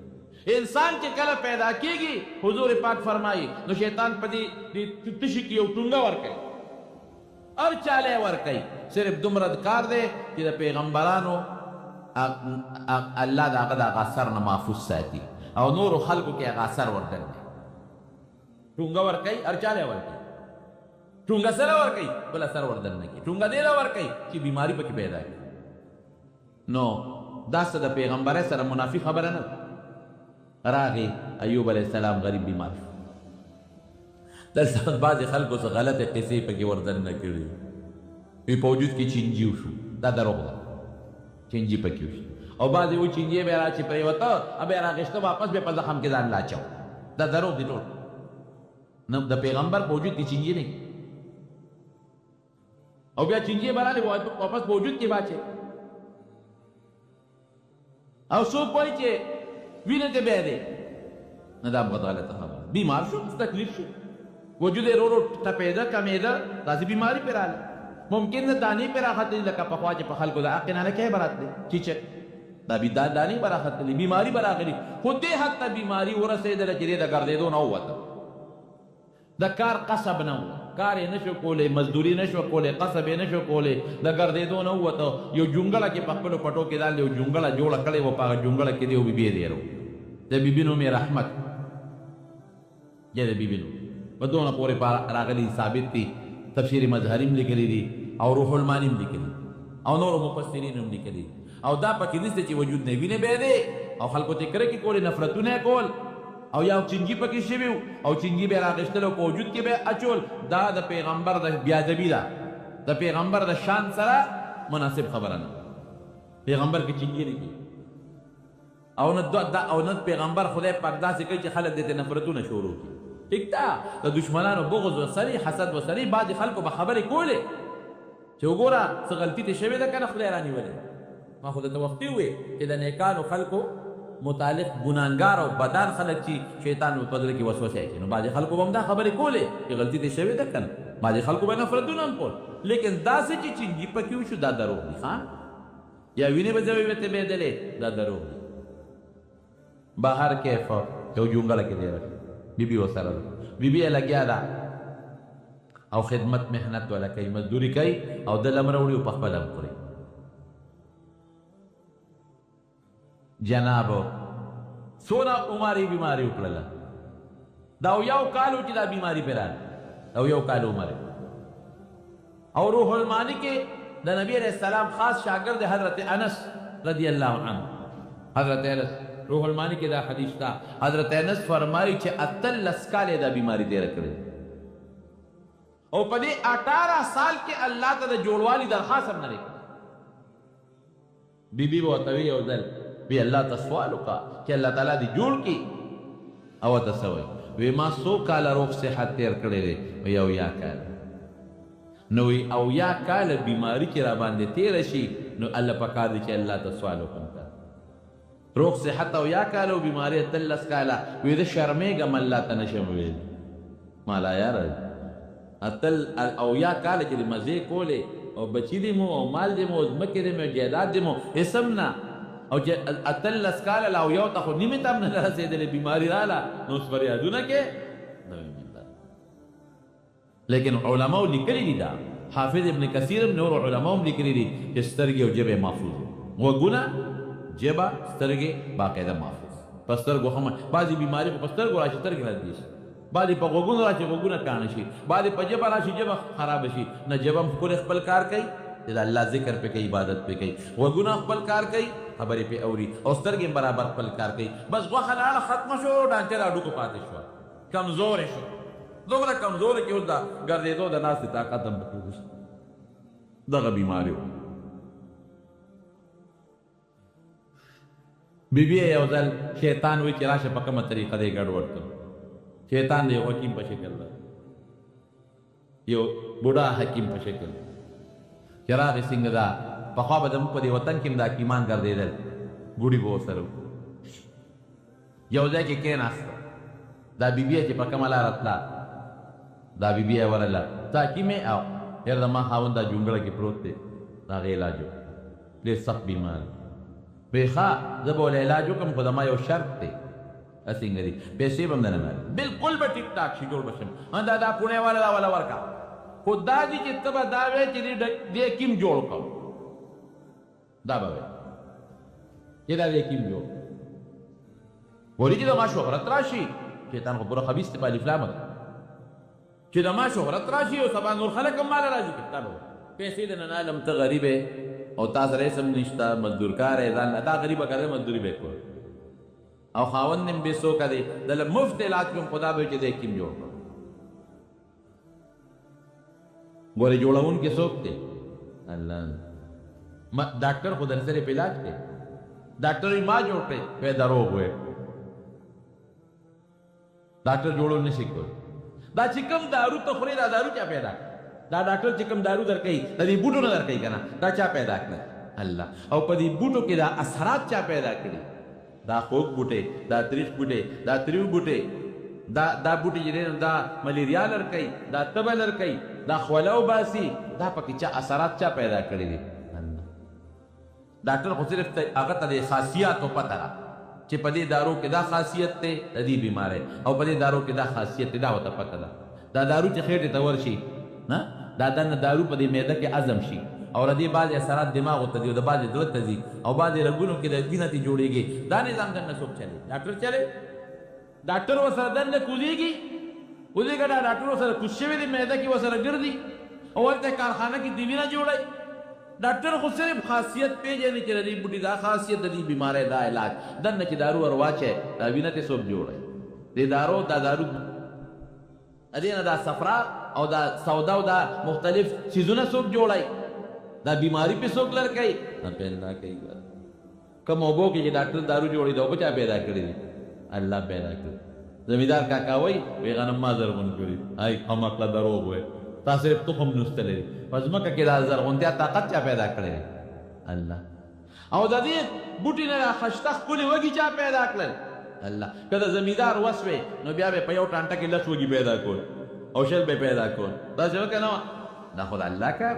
انسان چې کله پیدا کېږي حضور پاک فرمایي نو شیطان په دې تشي کې یو ټونګه ورکوي هر چاله یې ورکوي صرف دومره کار دی چې د پیغمبرانو الله د هغه د هغه اثر نه محفوظ ساتي او نورو خلکو کې هغه اثر ورکوي. ټونګه ورکوي هر چاله ورکوي، ټونګه سره ورکوي بل اثر وردننه کوي، ټونګه دې له ورکوي چې بیماري پکې پیدا کړي. نو دا څه د پیغمبر سره منافي خبره نه. راغی ایوب علیه السلام غریب بیمار شو. دلته بعضې خلکو څه غلطې قصې پکې وردننه کړي، وي په وجود کې چینجي وشو. دا دروغ ده، چینجي پکې وشي. او بعضې وایي چینجي بیا را چې پرېوته بیا یې راغېشته واپس بیا په زخم کې ځان لا اچو. دا دروغ دي ټول. نو د پیغمبر په وجود کې چینجي نه او بیا چینجي به راغلې واپس په وجود کې باچې. او څوک وایي چې وینه دې بیا دی، نه دا غلطه خبره. بیمار شو، تکلیف شو، وجود یې ورو ورو ټپېده کمېده، داسې بیماري پرې راغله. ممکن د دانې پرې راختلي لکه پخوا چې په خلکو د حق نه لکۍ به راتلې چیچک، دا دانې به راختلي، بیماري به راغلي. خو دې حد ته بیماري ورسېدله چې دې د ګرځېدو نه ووته. د کار قصب نه و، کار یې نشو کولی، مزدوري نشو کولی، قصب یې نشو کولی، د ګرځېدو نه ووته. یو جونګړه کې په خپلو پټو کې دال یو جونګړه جوړه کړې وه، په هغه جونګړه کې د یو بیبي یې دیره و. د بیبي نوم یې رحمت، یا د بیبي نوم په دونه پورې راغلي ثابت دي. تفسیر مظهري هم لیکلي دي او روح الماني هم لیکلي او نورو مفسرین هم لیکلي. او دا پکې نشته چې وجود نه وینې بیا دی او خلکو ته کرکې کولې، نفرتونه یې کول، او یا چینجي پکې شوي و او چینجي بیا راغېشتل او په وجود کې بیا اچول. دا د پیغمبر د بیادبي ده، د پیغمبر د شان سره مناسب خبره نه. پیغمبر کې چینجي نه کېږي او نه پیغمبر خدای پاک داسې کوي چې خلک دې ته نفرتونه شروع کړي. ټیک ده، د دشمنانو بغض وسري، حسد وسري، بعضې خلکو به خبرې کولې چې وګوره څه غلطي دې شوې ده که نه خدای رانیولې. ما خو درته وختي ووې چې د نیکانو خلکو متعلق ګناهګار او بدان خلک چې شیطان په زړه کې وسوسه اچوي، نو بعضې خلکو به هم دا خبرې کولې چې غلطي دې شوې ده که نه. بعضې خلکو به نفرتونه هم کول. لیکن داسې چې چینجي پکې وشو دا دروغ دي. یا وینې به ځوې ورته بهېدلې، دا دروغ دي. بهر کیف یو جونګړه کې دی، بیبي ورسره ده، بیبي یې لګیا ده او خدمت محنت ولا کوي، مزدوري کوي او د لم راوړي او په خپله هم خوري. جنابو څونه عمرې بیماري وکړله، دا یو کال و چې دا بیماري پرې راغله، او یو کال عمر. او روح المانی کې د نبی علیہ السلام خاص شاگرد حضرت انس رضی اللہ عنہ، حضرت انس روح المانی کې دا حدیث تا، حضرت انس فرمایي چې 18 کاله دا بیماری تیر کړې او په دې 18 سال کې الله ته د جوړوالي درخواست هم نه لري. بیبي ورته وی یو ځل وی الله ته سوال وکړه چې الله تعالی دې جوړ کړي. او ته څه وایي؟ وی ما 100 کاله روغ صحت تیر کړی دی. وی او یا کاله، نو وی او یا کاله بیماری چې را باندې تیر شي نو الله پکار دی چې الله ته سوال وکړم. روغ صحت او یا کاله او بیماری 18 کاله. وی د شرمېږم الله ته نشم ویل. مالا یار او یا کاله چې مزې کولې او بچی دې مو او مال دې مو ځمکې دې مو جایداد دې مو اسم نه، او چې 18 کاله لا او یو ته خو نیمې ته هم نه رسېدلې بیماري راله، نو اوس فریادونه کې نه وي. لیکن علماو لیکلي دي، دا حافظ ابن کثیر هم نور علماو هم لیکلي دي چې سترګې او ژبې محفوظ وي، غوږونه ژبه سترګې باقاعده محفوظ. په سترګو هم بعضې بیماري په سترګو راشي، سترګې رادي شي، بعضې په غوږونو راشي، غوږونه کاڼه شي، بعضې په ژبه راشي، ژبه خرابه شي. نه ژبه هم ښکلی خپل کار کوي چې د الله ذکر پې کوي، عبادت پې کوي، غوږونه خپل کار کوي، خبرې پې اوري، او سترګې هم برابر خپل کار کوي. بس غوښه لاړه ختمه شو، ډانچه د هډوکو پاتې شوه، کمزورې شو، دومره کمزورې کې اوس د ګرځېدو د ناستې طاقت هم پکې وشي. دغه بیماري وه. بیبي یو ځل شیطان وایي چې راشه په کومه طریقه دی ګډوډ کړو. شیطان د یو حکیم په شکل ده، یو بوډا حکیم په شکل چې راغی. څنګه دا پخوا به زموږ په دې وطن کې هم دا حکیمان ګرځېدل، ګوډي به ورسره یو ځای کې کېناسته. دا بیبي چې په کومه لاره تله، دا بیبي یې ورله ته حکیم یې؟ او یاره زما خاوند دا جونګړه کې پروت دی، د هغې علاج وکړه، ډېر سخت بیمار. وی ښه زه به ورله علاج وکړم، خو زما یو شرط دی. څنګه دي؟ پیسې به هم نه مالي، بلکل به ټیک ټاک شي، جوړ به شم. دا پوڼې والا دا والا ورکړه، خو دا دي چې ته به دا وایې چې دې حکیم جوړ کړو، دا به وایې. چې دا دې کیم جوړ وړي چې د ما شهرت راشي شیطان خو پوره خبیث دی په الف لام چې د ما شهرت راشي او سبا نور خلک هم مال راځي کتابو پیسې د نن عالم ته غریب او تا سره سم نشته مزدور کار ځان دا غریبه کړه مزدوري به کو او خاوند نیم به سو کړي د مفت علاج کوم خدا به چې دې کیم جوړ ګورې جوړون کې څوک دی الله ډاکټر خو در سره علاج کوي ډاکټر یې ما جوړ کړي په دروغ وې ډاکټر جوړول نشي کوي دا چې کوم دارو ته خوري دا دارو چا پیدا دا ډاکټر چې کوم دارو درکې د دې بوټو نه درکې کنه دا چا پیدا کړ الله او په دې بوټو کې دا اثرات چا پیدا کړي دا خوږ بوټي دا تریخ بوټي دا تریو بوټي دا بوټي چې دا ملیریا لرکې دا تبه لرکې دا خولو باسي دا پکې چا اثرات چا پیدا کړي دي الله ډاکټر خو صرف هغه ته خاصیت او پته را چې په دې دارو کې دا خاصیت ته د دې بیماری او په دې دارو کې دا خاصیت دا وته پته ده دا دارو چې خېټه ته ورشي نه دا دنه دارو په دې معده کې هضم شي او ردی بعض اثرات دماغ ته دی او د بعض درد ته دي او بعض رګونو کې د وینې ته جوړيږي دا نظام څنګه څوک چلے ډاکټر چلے ډاکټر وسره دنه کوزيږي دا ډاکټر وسره کوشوي دي معده کې وسره ګرځي او ورته کارخانه کې دی وینه جوړي ډاکټر خو صرف خاصیت پیژني چې دې بوټي دا خاصیت د دې بیماری دا علاج دنه چې دارو ورواچه دا وینه ته څوک جوړي دې دارو ادینه دا صفرا او دا سودا او دا مختلف چیزونه څوک جوړای دا بیماری په څوک لړکای نه پیدا کوي کوم وبو کې ډاکټر دارو جوړي دا بچا پیدا کړی الله پیدا کړ زمیدار کاکا وای وی غنم ما زرغون کړی آی هم خپل دروغ وای تاسو ته هم نستلې پزماکه کې دا زرغونتیا طاقت چا پیدا کړی الله او د دې بوټی نه خشتخ کولې وږي چا پیدا کړل الله کله زمیدار وسوي نو بیا به په یو ټانټه کې لس وږي پیدا کول او شل به پیدا کول دا څه وکنه دا خدای الله کار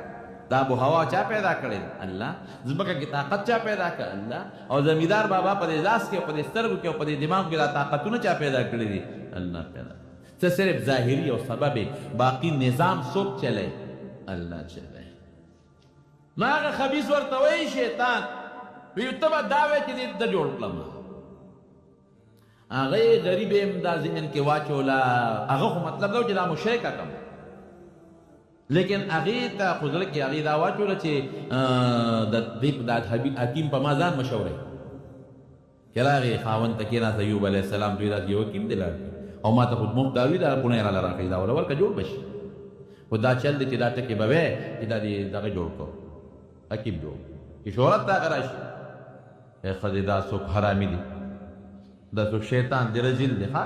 دا ابو هوا چا پیدا کړل الله زمکه کې طاقت چا پیدا کړ الله او زمیدار بابا په لاس کې په سترګو کې په دماغ کې طاقتونه چا پیدا کړی دي الله پیدا څه صرف ظاهري او سبب باقی نظام څوک چلے الله چلے ماغه خبيث ورته وای شیطان وی تبا داوی چې د جوړ کړم هغه غریب امدا ذهن کې واچولا هغه مطلب دا چې دا مشرک کم لیکن هغه ته خپل کې هغه دا واچولا چې د دې د حکیم په مازان مشورې کلاغه خاوند ته کینا ایوب علی السلام دوی راځي حکیم دلار او ما ته خود مختاوی دا پونه را راکې دا ورکه جوړ بشي خدا چل دې چې دا ټکي به چې دا دې دغه جوړ کو حکیم جوړ کی شهرت تا راشي خدای سو حرامي دي دا سو شیطان دی رجل دی ها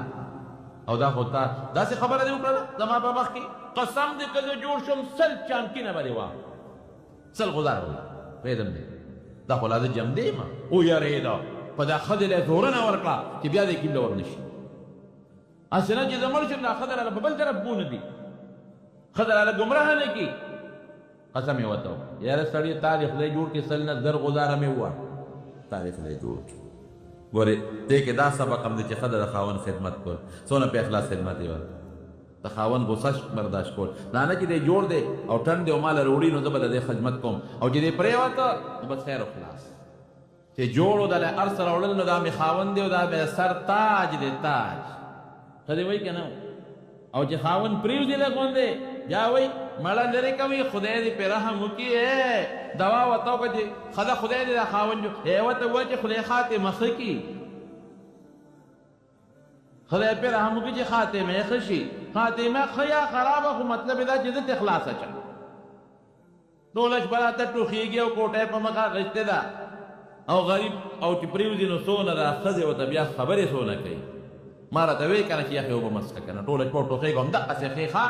او دا خدای دا څه خبره دی وکړه زما په مخ کې قسم دې کله جوړ شم سل چانکینه باندې وا سل غزار وي پیدم دی دا خلاص جام دی ما او یاره دا په دا خدای له زورنه ورکړه چې بیا دې کیبل ورنشي اسنه چې زموږ چې دا خدای له بل طرف بونه دي خدای له گمراه نه کی قسم یې وته یاره سړی تاریخ له جوړ کې سل نه در غزار مې هوا تاریخ له جوړ ګوره دې کې دا سبق هم دي چې خدای د خاون خدمت کول څونه په اخلاص خدمت یې ورته د خاون غوسه برداشت کول دا نه چې دې جوړ دې او ټن دې او مال وروړي نو زه به دې خدمت کوم او چې دې پرې وته نو بس خیر او خلاص چې جوړو د ارسل وړل نو دا مې خاون دی او دا به سر تاج دې تاج خدای وای کنه او چې خاون پریو دې لګوندې یا وای مړه لري کوي خدای دې په رحم وکي دوا وتاو کړي خدای دې خاون جو وته وای چې خدای خاتمه خکی خدای په رحم وکي چې خاتمه خشي خاتمه خیا خرابه خو مطلب دا چې د اخلاص اچا دولش براته ټوخیږي او کوټه په مخه غشته ده او غریب او چې پریو دې نو سونه راخذ او بیا خبره سونه کوي ماره ته وی کنه چې یې او بمسکه کنه ټولش په ټوخی کوم دغه څه خيخه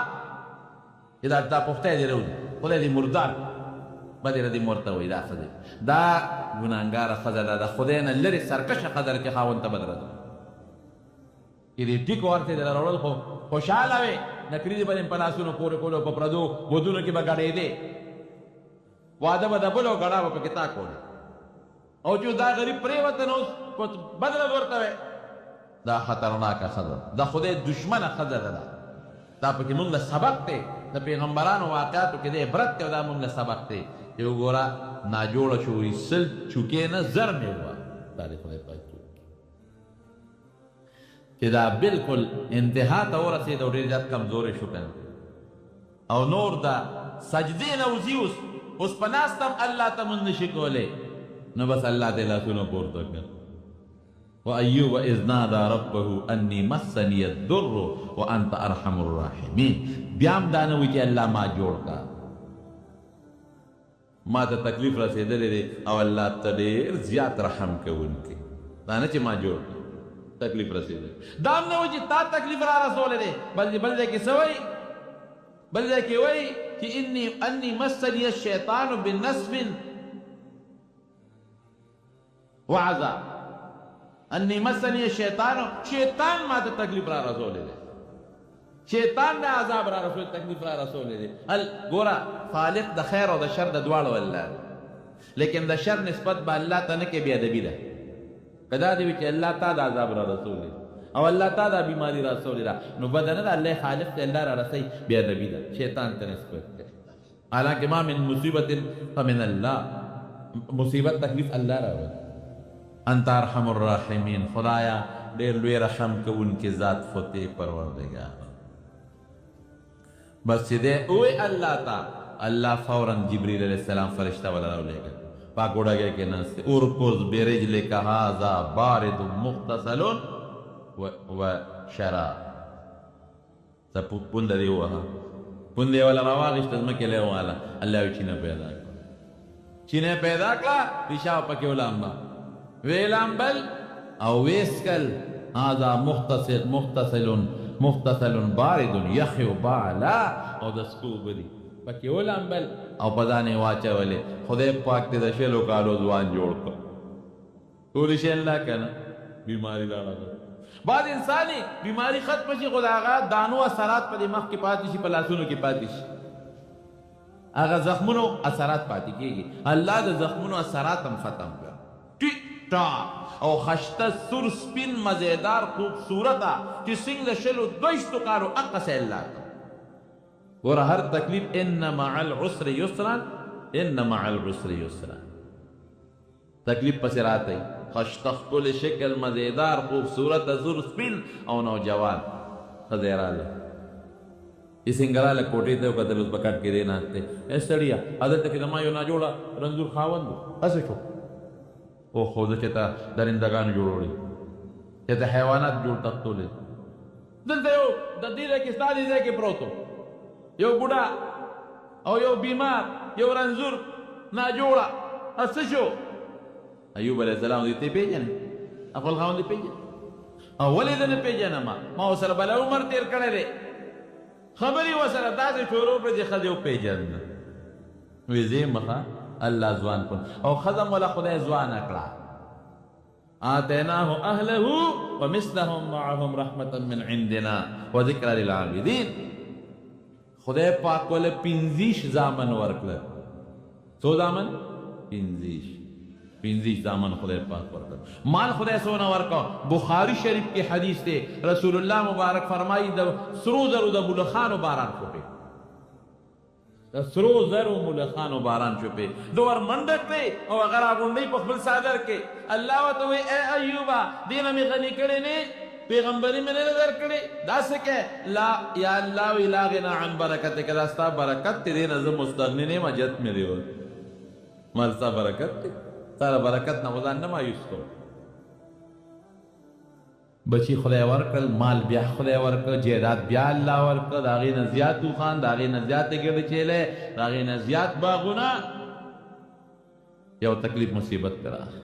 اذا دا پخته دی ورو خدای دې مردار بدر دې مرته وای دا خدای دا ګناګار خدای دا خدای نه لري سرکشه قدر کې خاون ته بدر ده دې ټیکو ورته درول خو خوشاله وي نکری دې باندې پلاسونو پورې کولو په پردو ودونو کې بغړې دې واده به دبل او غړا په کتا کوله او چې دا غریب پرې وته نو بدل ورته دا خطرناک خدای دا خدای دشمن خدای ده دا پکې موږ له سبق ته د پیغمبرانو واقعاتو کې د عبرت ته دا موږ له سبق ته یو ګورا ناجوړ شو سل چوکې نه زر مې و تاریخ خدای پاک چې دا بالکل انتها ته ورسېد او ډېر زیات کمزوری شو کنه او نور دا سجدې نه وځي اوس په ناست هم الله ته مونږ نشي کولی نو بس الله ته لاسونه پورته کړ وأيوب إذ نادى ربه أني مسني الضر وأنت أرحم الراحمين بیا هم دا نه وایي چې الله ما جوړ کا ما ته تکلیف رسېدلی دی او الله ته ډېر زیات رحم کوونکی دا نه چې ما جوړ کا تکلیف رسېدلی دا هم نه وایي چې تا تکلیف را رسولی دی بل ځای کې څه وایي بل ځای کې وایي چې أني مسني الشیطان بالنصب وعذاب انی مسنی الشیطان شیطان ما ته تکلیف را رسولی دی شیطان دا عذاب را رسول تکلیف را رسولی دی ګوره خالق د خیر او د شر د دواړو الله دی لیکن د شر نسبت به الله ته نه کې بې ادبي ده که دا دې وي چې الله تا د عذاب را رسولی او الله تا دا بیماری را رسولی ده نو بده نه ده الله خالق ته الله را رسوي بې ادبي ده شیطان ته نسبت ده حالانکه ما من مصیبت فمن الله مصیبت تکلیف الله راوړي انت ارحم الراحمین خدایا ډېر لوی رحم کوونکي ذات فتح پروردگار بس چې دی اوی الله تا الله فوراً جبریل علیہ السلام فرشتہ والا راولېږه پاک وډګۍ کې ناست ارکض برجلک هذا بارد مغتسل وشراب ته پونده دې ووهه پونده یې والا راواغېسته ځمکې له یې وواله الله یې چینه پیدا کړه چینه پیدا کړه پیشاب پکې ولامبه ویلامبل او ویسکل هذا مغتسل بارد یخی بالا او د سکو بدی پکې ولامبل او په ځان یې واچولې خدای پاک دې د شلو کالو ځوان جوړ کړ ټولې شی الله که نه بیماري راغله بعد انساني بیماري ختمه شي خو د هغه دانو اثرات په دې مخ کې پاتې شي په لاسونو کې پاتې شي هغه زخمونو اثرات پاتې کېږي الله د زخمونو اثرات هم ختم کړ او خشته سور سپین مزیدار خوبصورته چې څنګه شلو دویشتو کالو اقصی الله ته ګوره هر تکلیف ان مع العسر یسرا ان مع العسر یسرا تکلیف پسې راتی خشته ښکلې شکل مزیدار خوبصورته سور سپین او نوجوان ښځی راله یې څنګه راله کوټې ته وکتل اوس په کټ کې دی ناست دی ای سړیه هلته کې زما یو ناجوړه رنځور خاوند و هسې شو او خو زه چې ته درندګانو جوړوړې چې ته حیوانات جوړ تختولې دلته یو د دې ځای کې ستا دې ځای کې پروت یو بوډا او یو بیمار یو رنځور ناجوړه څه شو ایوب علیه السلام دې ته پېژنې خپل خاوند دې پېژنې او ولې زه نه پېژنم ما ورسره بله عمر تېر کړی دی خبرې ورسره داسې شروع کړه چې ښځې وپېژنده وایي زه مخه الله ځوان کن او خزم ولا خدای ځوان کړه آتیناه اهله ومثلهم معهم رحمتا من عندنا وذکر للعابدین خدای پاک ول 25 زامن ورکړه څو زامن 25 زامن خدای پاک ورکړه مال خدای سونه ورکړه بخاری شریف کې حدیث دی رسول الله مبارک فرمایي د سرو زرو د بلخانو باران کوي سرو زرو ملخانو باران شپې دور منډه کړې او هغه راغونډۍ په خپل څادر کې الله ورته وایي ای ایوبه دې نه مې غني کړی نه پیغمبري مې نه درکړې داسې کې لا یا الله وی لا غنا عن برکتک دا ستا برکت دې نه زه مستغنی نه یم اجت مې دی مال ستا برکت دی ستا برکت نه ځان نه مایوس کوم بچی خدای ورکړل مال بیا خدای ورکړ جیدات بیا الله ورکړ د هغې نه زیات طوفان د هغې نه زیاتې ګډې چیلې د هغې نه زیات باغونه یو تکلیف مصیبت پې راغی